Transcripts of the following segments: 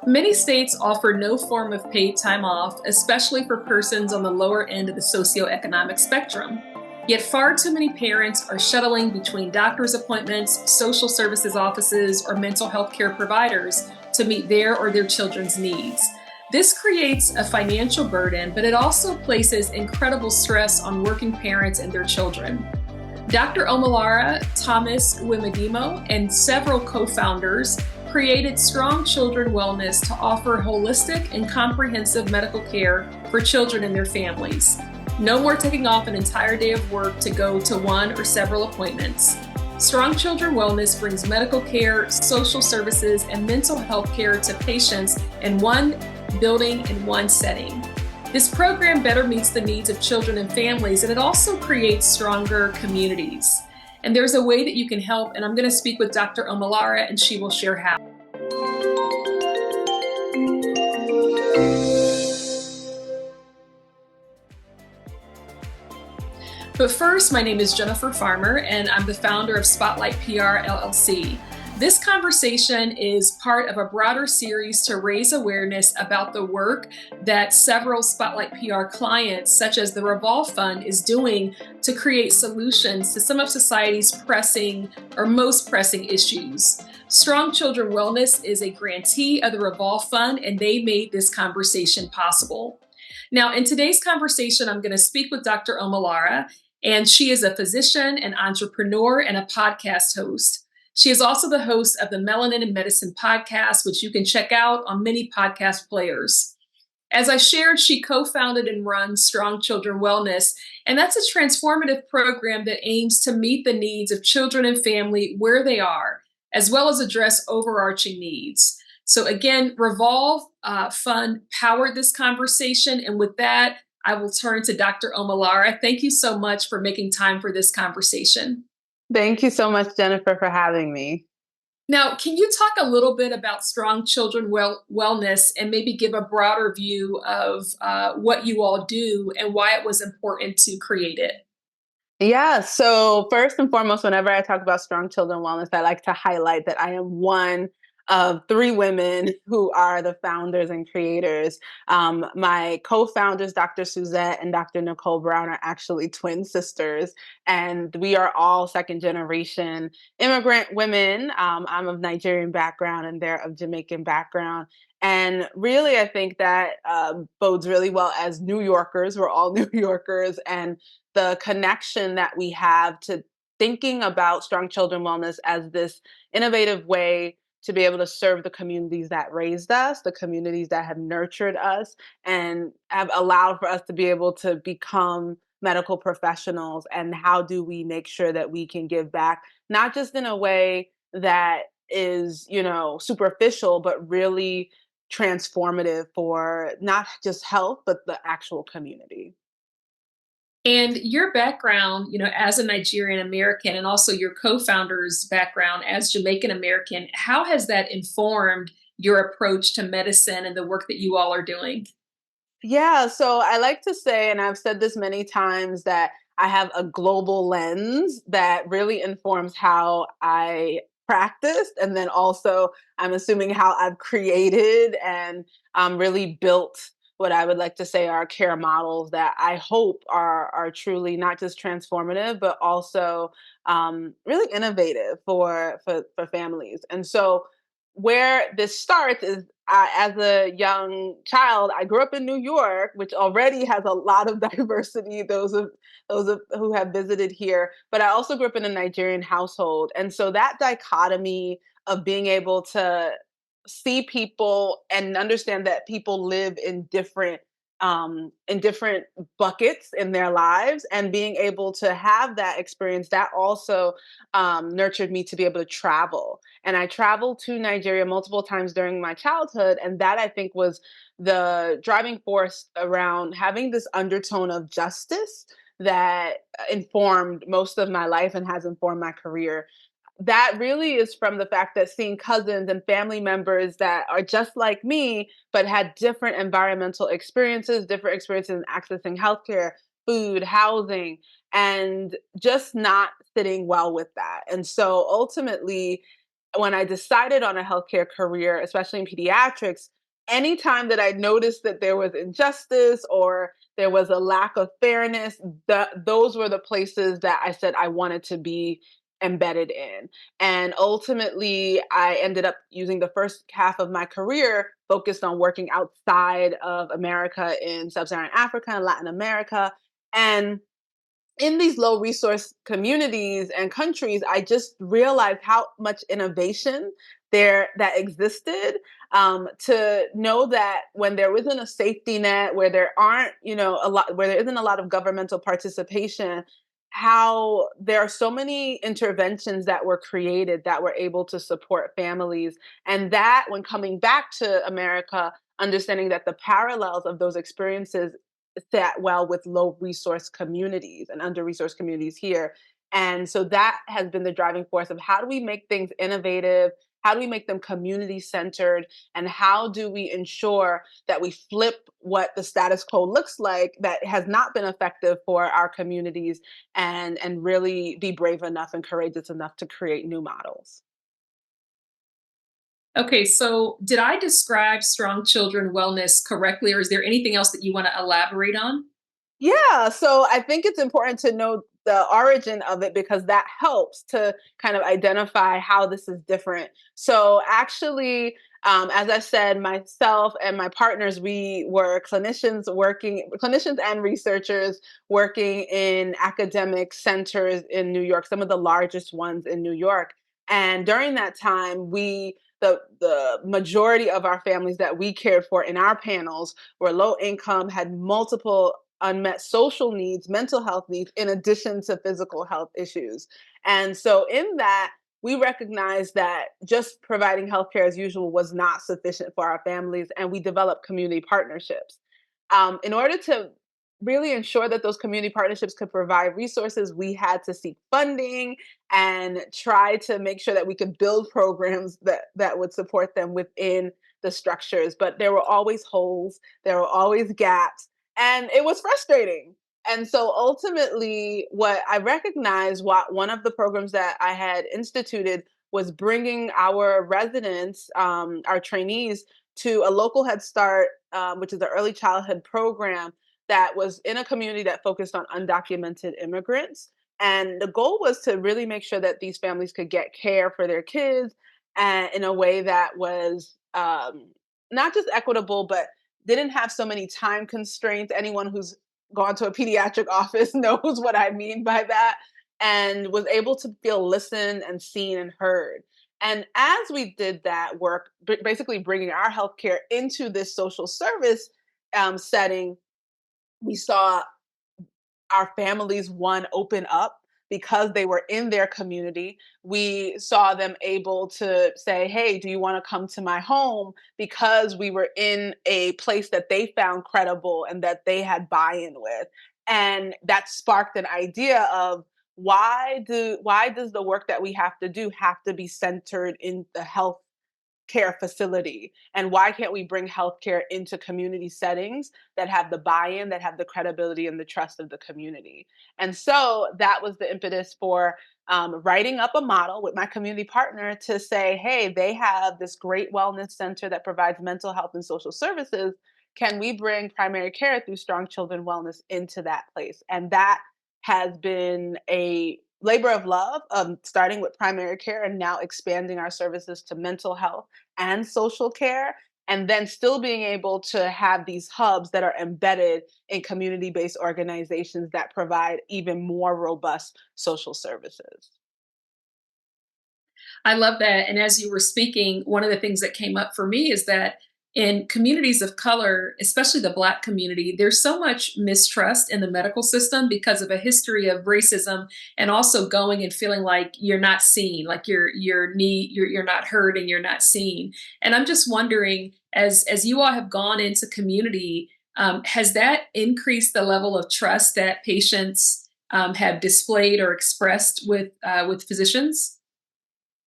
Many states offer no form of paid time off, especially for persons on the lower end of the socioeconomic spectrum. Yet far too many parents are shuttling between doctor's appointments, social services offices, or mental health care providers to meet their or their children's needs. This creates a financial burden, but it also places incredible stress on working parents and their children. Dr. Omolara Thomas Uwemedimo and several co-founders created Strong Children Wellness to offer holistic and comprehensive medical care for children and their families. No more taking off an entire day of work to go to one or several appointments. Strong Children Wellness brings medical care, social services, and mental health care to patients in one building in one setting. This program better meets the needs of children and families, and it also creates stronger communities. And there's a way that you can help, and I'm going to speak with Dr. Omolara, and she will share how. But first, my name is Jennifer Farmer, and I'm the founder of Spotlight PR LLC. This conversation is part of a broader series to raise awareness about the work that several Spotlight PR clients, such as the Revolve Fund, is doing to create solutions to some of society's pressing or most pressing issues. Strong Children Wellness is a grantee of the Revolve Fund, and they made this conversation possible. Now, in today's conversation, I'm going to speak with Dr. Omolara, and she is a physician, an entrepreneur, and a podcast host. She is also the host of the Melanin and Medicine podcast, which you can check out on many podcast players. As I shared, she co-founded and runs Strong Children Wellness, and that's a transformative program that aims to meet the needs of children and family where they are, as well as address overarching needs. So again, Revolve Fund powered this conversation, and with that, I will turn to Dr. Omolara. Thank you so much for making time for this conversation. Thank you so much, Jennifer, for having me. Now, can you talk a little bit about Strong Children Wellness and maybe give a broader view of what you all do and why it was important to create it? Yeah, so first and foremost, whenever I talk about Strong Children Wellness, I like to highlight that I am one of three women who are the founders and creators. My co-founders, Dr. Suzette and Dr. Nicole Brown, are actually twin sisters, and we are all second generation immigrant women. I'm of Nigerian background and they're of Jamaican background. And really, I think that bodes really well as New Yorkers. We're all New Yorkers, and the connection that we have to thinking about Strong Children Wellness as this innovative way to be able to serve the communities that raised us, the communities that have nurtured us, and have allowed for us to be able to become medical professionals. And how do we make sure that we can give back, not just in a way that is, superficial, but really transformative for not just health, but the actual community. And your background, as a Nigerian American and also your co-founder's background as Jamaican American, how has that informed your approach to medicine and the work that you all are doing? Yeah, so I like to say, and I've said this many times, that I have a global lens that really informs how I practiced. And then also, I'm assuming how I've created and really built what I would like to say are care models that I hope are truly not just transformative, but also really innovative for families. And so where this starts is as a young child, I grew up in New York, which already has a lot of diversity. Those of who have visited here, but I also grew up in a Nigerian household, and so that dichotomy of being able to see people and understand that people live in different buckets in their lives, and being able to have that experience, that also nurtured me to be able to travel. And I traveled to Nigeria multiple times during my childhood, and that, I think, was the driving force around having this undertone of justice that informed most of my life and has informed my career. That really is from the fact that seeing cousins and family members that are just like me, but had different environmental experiences, different experiences in accessing healthcare, food, housing, and just not sitting well with that. And so ultimately, when I decided on a healthcare career, especially in pediatrics, anytime that I noticed that there was injustice or there was a lack of fairness, those were the places that I said I wanted to be embedded in. And ultimately, I ended up using the first half of my career focused on working outside of America in sub Saharan Africa and Latin America. And in these low resource communities and countries, I just realized how much innovation there that existed. To know that when there isn't a safety net, where there aren't, a lot, where there isn't a lot of governmental participation, how there are so many interventions that were created that were able to support families. And that, when coming back to America, understanding that the parallels of those experiences sat well with low resource communities and under resourced communities here. And so that has been the driving force of how do we make things innovative? How do we make them community centered? And how do we ensure that we flip what the status quo looks like that has not been effective for our communities, and really be brave enough and courageous enough to create new models? Okay, so did I describe strong children wellness correctly, or is there anything else that you want to elaborate on? Yeah, so I think it's important to know the origin of it because that helps to kind of identify how this is different. So, actually, as I said, myself and my partners, we were clinicians and researchers working in academic centers in New York, some of the largest ones in New York. And during that time, the majority of our families that we cared for in our panels were low income, had multiple unmet social needs, mental health needs, in addition to physical health issues. And so, in that, we recognized that just providing healthcare as usual was not sufficient for our families, and we developed community partnerships. In order to really ensure that those community partnerships could provide resources, we had to seek funding and try to make sure that we could build programs that would support them within the structures. But there were always holes, there were always gaps, and it was frustrating. And so ultimately, what I recognized, what one of the programs that I had instituted was bringing our residents, our trainees, to a local Head Start, which is the early childhood program that was in a community that focused on undocumented immigrants. And the goal was to really make sure that these families could get care for their kids, and in a way that was not just equitable, but didn't have so many time constraints. Anyone who's gone to a pediatric office knows what I mean by that, and was able to feel listened and seen and heard. And as we did that work, basically bringing our healthcare into this social service setting, we saw our families, one, open up because they were in their community. We saw them able to say, hey, do you want to come to my home? Because we were in a place that they found credible and that they had buy-in with. And that sparked an idea of, why does the work that we have to do have to be centered in the health care facility? And why can't we bring healthcare into community settings that have the buy-in, that have the credibility and the trust of the community? And so that was the impetus for writing up a model with my community partner to say, hey, they have this great wellness center that provides mental health and social services. Can we bring primary care through strong children wellness into that place? And that has been a labor of love, starting with primary care and now expanding our services to mental health and social care, and then still being able to have these hubs that are embedded in community based organizations that provide even more robust social services. I love that. And as you were speaking, one of the things that came up for me is that in communities of color, especially the Black community, there's so much mistrust in the medical system because of a history of racism, and also going and feeling like you're not seen, like you're not heard and you're not seen. And I'm just wondering, as you all have gone into community, has that increased the level of trust that patients have displayed or expressed with physicians?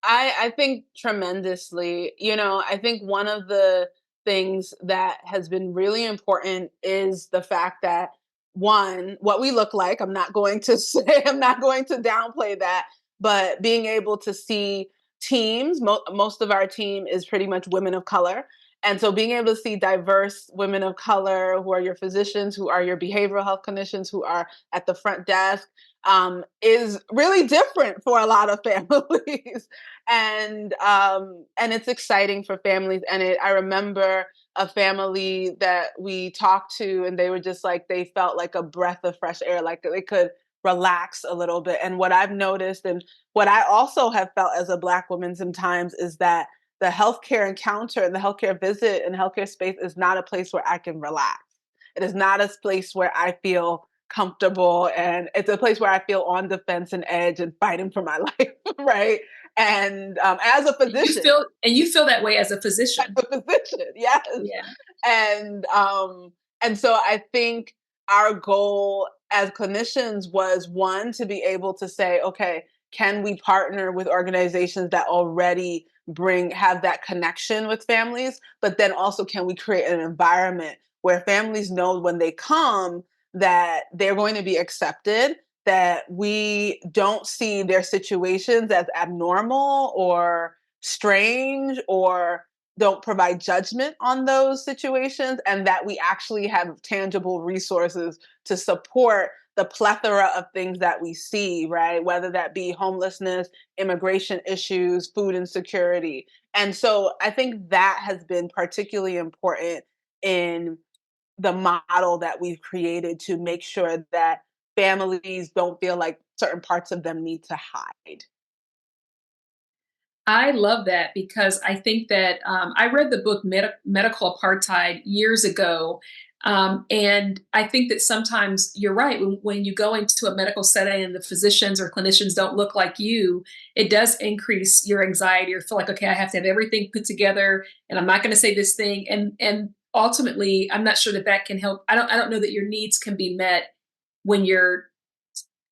I think tremendously. I think one of the things that has been really important is the fact that, one, what we look like. I'm not going to say, I'm not going to downplay that, but being able to see teams. Most of our team is pretty much women of color. And so being able to see diverse women of color who are your physicians, who are your behavioral health clinicians, who are at the front desk, is really different for a lot of families. And it's exciting for families. I remember a family that we talked to, and they were just like, they felt like a breath of fresh air, like they could relax a little bit. And what I've noticed, and what I also have felt as a Black woman sometimes, is that the healthcare encounter and the healthcare visit and healthcare space is not a place where I can relax. It is not a place where I feel comfortable, and it's a place where I feel on defense and edge and fighting for my life, right? And as a physician, You feel that way as a physician. yes. Yeah. And so I think our goal as clinicians was, one, to be able to say, okay, can we partner with organizations that already have that connection with families, but then also can we create an environment where families know when they come that they're going to be accepted, that we don't see their situations as abnormal or strange, or don't provide judgment on those situations, and that we actually have tangible resources to support the plethora of things that we see, right? Whether that be homelessness, immigration issues, food insecurity. And so I think that has been particularly important in the model that we've created, to make sure that families don't feel like certain parts of them need to hide. I love that because I think that I read the book Medical Apartheid years ago. And I think that sometimes you're right. When you go into a medical setting and the physicians or clinicians don't look like you, it does increase your anxiety or feel like, okay, I have to have everything put together and I'm not going to say this thing. And ultimately, I'm not sure that that can help. I don't know that your needs can be met when you're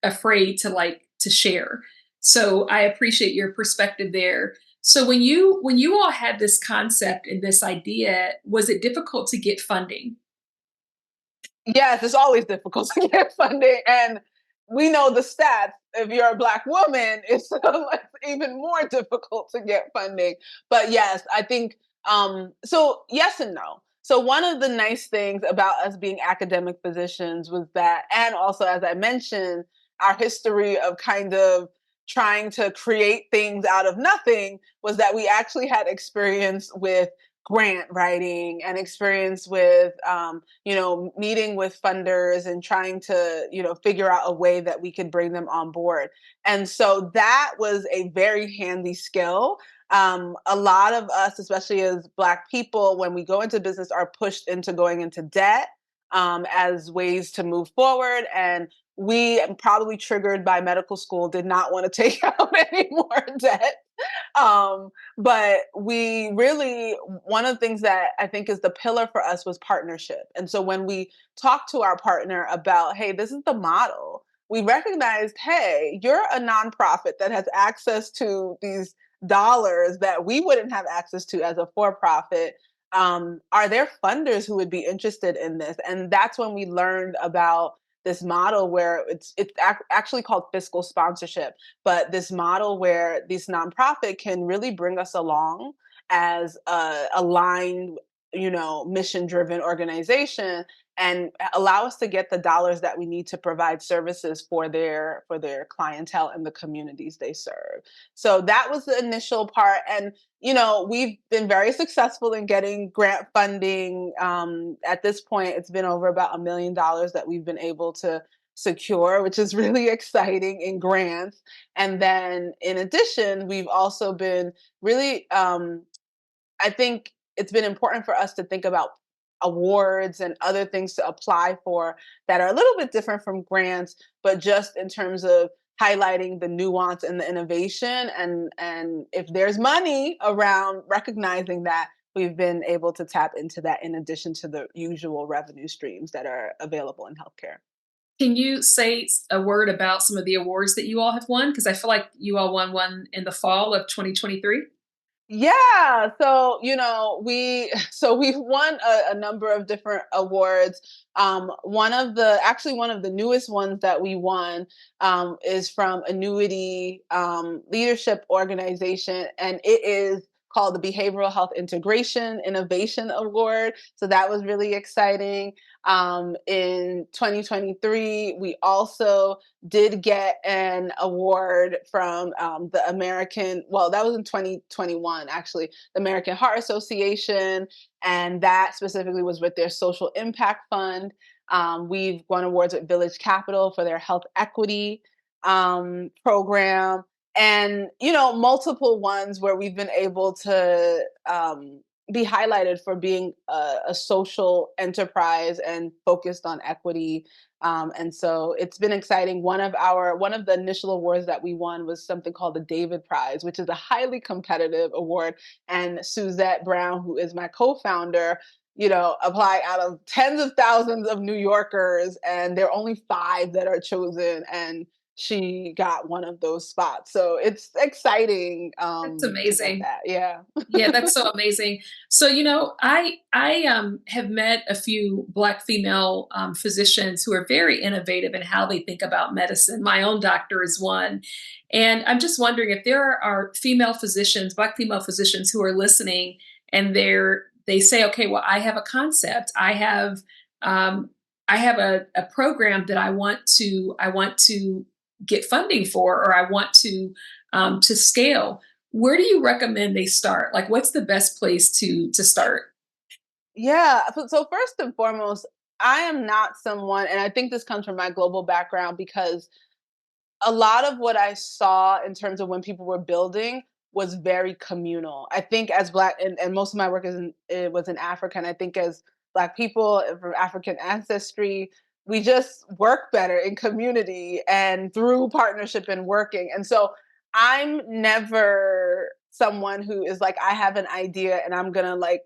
afraid to share. So I appreciate your perspective there. So when you all had this concept and this idea, was it difficult to get funding? Yes, it's always difficult to get funding. And we know the stats. If you're a Black woman, it's even more difficult to get funding. But yes, I think so. Yes and no. So one of the nice things about us being academic physicians was that, and also, as I mentioned, our history of kind of trying to create things out of nothing, was that we actually had experience with grant writing and experience with meeting with funders and trying to, figure out a way that we could bring them on board. And so that was a very handy skill. A lot of us, especially as Black people, when we go into business, are pushed into going into debt as ways to move forward. And we, probably triggered by medical school, did not want to take out any more debt. But we really, one of the things that I think is the pillar for us was partnership. And so when we talked to our partner about, hey, this is the model, we recognized, hey, you're a nonprofit that has access to these dollars that we wouldn't have access to as a for-profit. Are there funders who would be interested in this? And that's when we learned about this model where it's actually called fiscal sponsorship, but this model where this nonprofit can really bring us along as a aligned, mission driven organization, and allow us to get the dollars that we need to provide services for their clientele and the communities they serve. So that was the initial part. And we've been very successful in getting grant funding. At this point, it's been over about $1 million that we've been able to secure, which is really exciting, in grants. And then in addition, we've also been really, I think it's been important for us to think about awards and other things to apply for that are a little bit different from grants, but just in terms of highlighting the nuance and the innovation. And if there's money around, recognizing that, we've been able to tap into that in addition to the usual revenue streams that are available in healthcare. Can you say a word about some of the awards that you all have won? Because I feel like you all won one in the fall of 2023. Yeah, so we've won a number of different awards. One of the newest ones that we won is from Annuity Leadership Organization, and it is called the Behavioral Health Integration Innovation Award. So that was really exciting. In 2023, we also did get an award from the American, well, that was in 2021, actually, the American Heart Association. And that specifically was with their Social Impact Fund. We've won awards with Village Capital for their health equity program. And, multiple ones where we've been able to be highlighted for being a social enterprise and focused on equity. And so it's been exciting. One of the initial awards that we won was something called the David Prize, which is a highly competitive award. And Suzette Brown, who is my co-founder, applied out of tens of thousands of New Yorkers, and there are only 5 that are chosen, and she got one of those spots. So it's exciting That's to get amazing. that. Yeah. Yeah, that's so amazing. So, I have met a few Black female physicians who are very innovative in how they think about medicine. My own doctor is one. And I'm just wondering if there are female physicians, Black female physicians who are listening and they say, okay, well, I have a concept. Um, I have a program that I want to get funding for, or I want to scale. Where do you recommend they start? Like, what's the best place to start? Yeah. So first and foremost, I am not someone, and I think this comes from my global background, because a lot of what I saw in terms of when people were building was very communal. I think as Black, and most of my work it was in Africa, and I think as Black people from African ancestry, we just work better in community and through partnership and working. And so I'm never someone who is like, I have an idea and I'm gonna like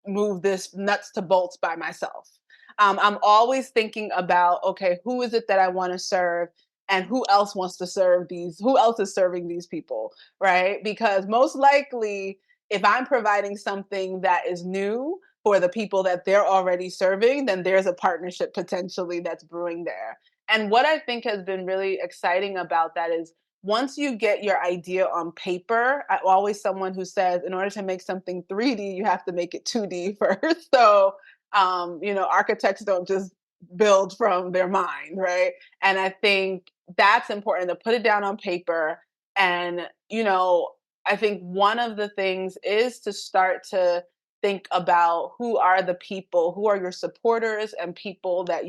move this nuts to bolts by myself. I'm always thinking about, okay, who is it that I want to serve, and who else wants to serve these? Who else is serving these people, right? Because most likely, if I'm providing something that is new for the people that they're already serving, then there's a partnership potentially that's brewing there. And what I think has been really exciting about that is once you get your idea on paper, I'm always someone who says, in order to make something 3D, you have to make it 2D first. So, architects don't just build from their mind, right? And I think that's important to put it down on paper. And, I think one of the things is to start to think about who are the people, who are your supporters and people that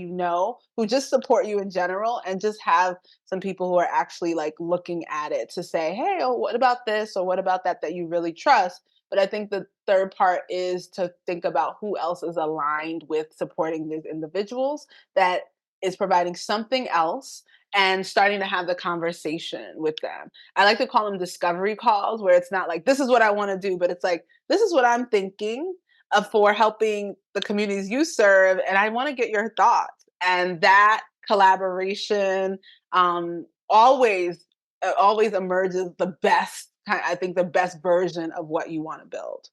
who just support you in general, and just have some people who are actually like looking at it to say, hey, oh, what about this or what about that you really trust. But I think the third part is to think about who else is aligned with supporting these individuals, that is providing something else, and starting to have the conversation with them. I like to call them discovery calls, where it's not like, this is what I want to do, but it's like, this is what I'm thinking of for helping the communities you serve, and I want to get your thoughts. And that collaboration always emerges the best. I think the best version of what you want to build.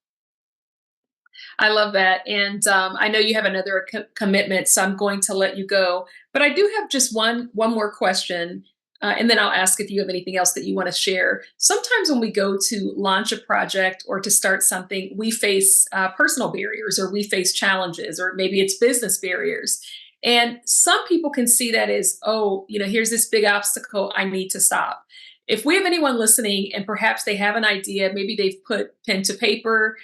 I love that. And I know you have another commitment, so I'm going to let you go. But I do have just one more question. And then I'll ask if you have anything else that you want to share. Sometimes when we go to launch a project or to start something, we face personal barriers, or we face challenges, or maybe it's business barriers. And some people can see that as, oh, here's this big obstacle I need to stop. If we have anyone listening and perhaps they have an idea, maybe they've put pen to paper,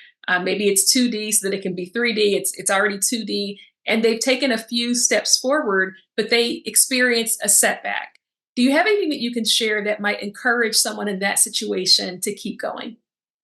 maybe it's 2D so that it can be 3D. It's already 2D, and they've taken a few steps forward, but they experience a setback. Do you have anything that you can share that might encourage someone in that situation to keep going?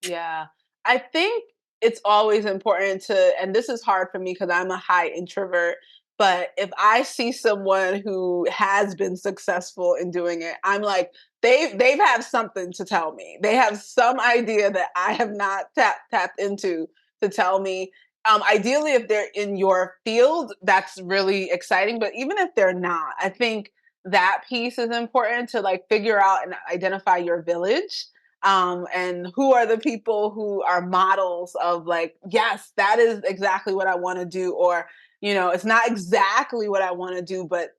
Yeah. I think it's always important and this is hard for me because I'm a high introvert, but if I see someone who has been successful in doing it, I'm like, they've have something to tell me. They have some idea that I have not tapped into to tell me. Ideally, if they're in your field, that's really exciting. But even if they're not, I think that piece is important to like figure out and identify your village, And who are the people who are models of like, yes, that is exactly what I want to do, or it's not exactly what I want to do, but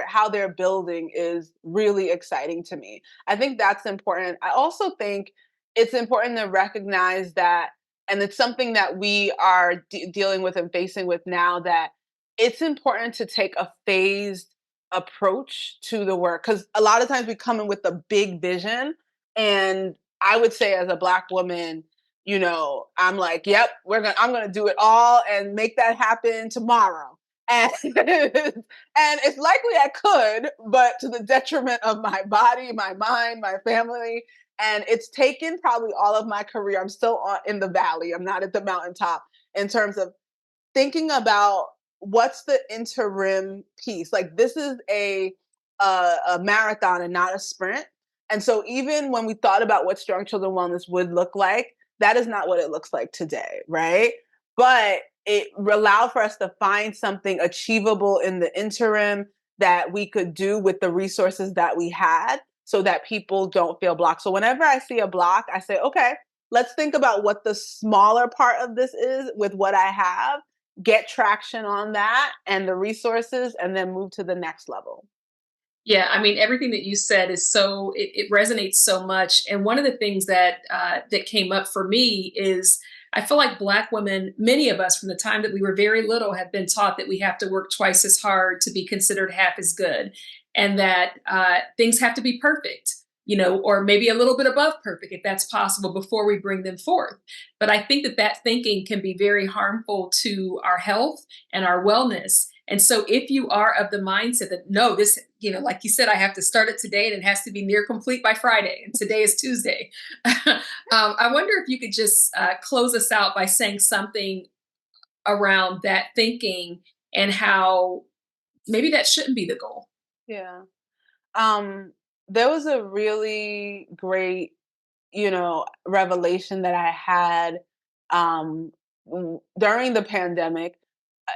how they're building is really exciting to me. I think that's important. I also think it's important to recognize that, and it's something that we are dealing with and facing with now, that it's important to take a phased approach to the work, because a lot of times we come in with a big vision, and I would say as a Black woman, I'm like, yep, I'm gonna do it all and make that happen tomorrow. And and it's likely I could, but to the detriment of my body, my mind, my family. And it's taken probably all of my career. I'm still in the valley. I'm not at the mountaintop in terms of thinking about what's the interim piece. Like, this is a marathon and not a sprint. And so even when we thought about what strong children wellness would look like, that is not what it looks like today, right? But it allowed for us to find something achievable in the interim that we could do with the resources that we had, so that people don't feel blocked. So whenever I see a block, I say, okay, let's think about what the smaller part of this is with what I have, get traction on that and the resources, and then move to the next level. Yeah, I mean, everything that you said is it resonates so much. And one of the things that came up for me is I feel like Black women, many of us from the time that we were very little, have been taught that we have to work twice as hard to be considered half as good, and that things have to be perfect, or maybe a little bit above perfect if that's possible before we bring them forth. But I think that thinking can be very harmful to our health and our wellness. And so if you are of the mindset that, no, this, like you said, I have to start it today and it has to be near complete by Friday, and today is Tuesday. I wonder if you could just close us out by saying something around that thinking and how maybe that shouldn't be the goal. Yeah. Um, there was a really great, revelation that I had um, during the pandemic.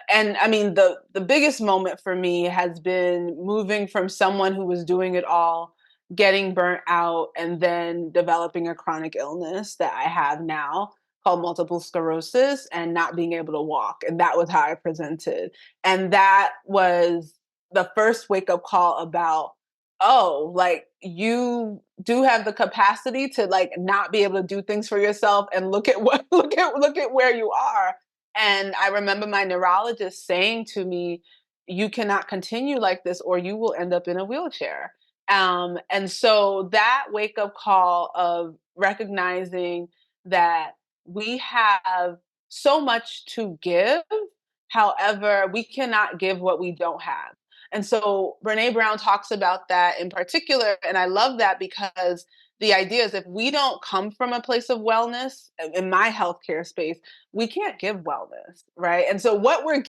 And I mean, the biggest moment for me has been moving from someone who was doing it all, getting burnt out, and then developing a chronic illness that I have now called multiple sclerosis, and not being able to walk. And that was how I presented. And that was the first wake up call about, oh, like, you do have the capacity to like not be able to do things for yourself, and look at what look at where you are. And I remember my neurologist saying to me, you cannot continue like this or you will end up in a wheelchair. And so that wake up call of recognizing that we have so much to give, however, we cannot give what we don't have. And so Brene Brown talks about that in particular. And I love that, because the idea is, if we don't come from a place of wellness in my healthcare space, we can't give wellness, right? And so what we're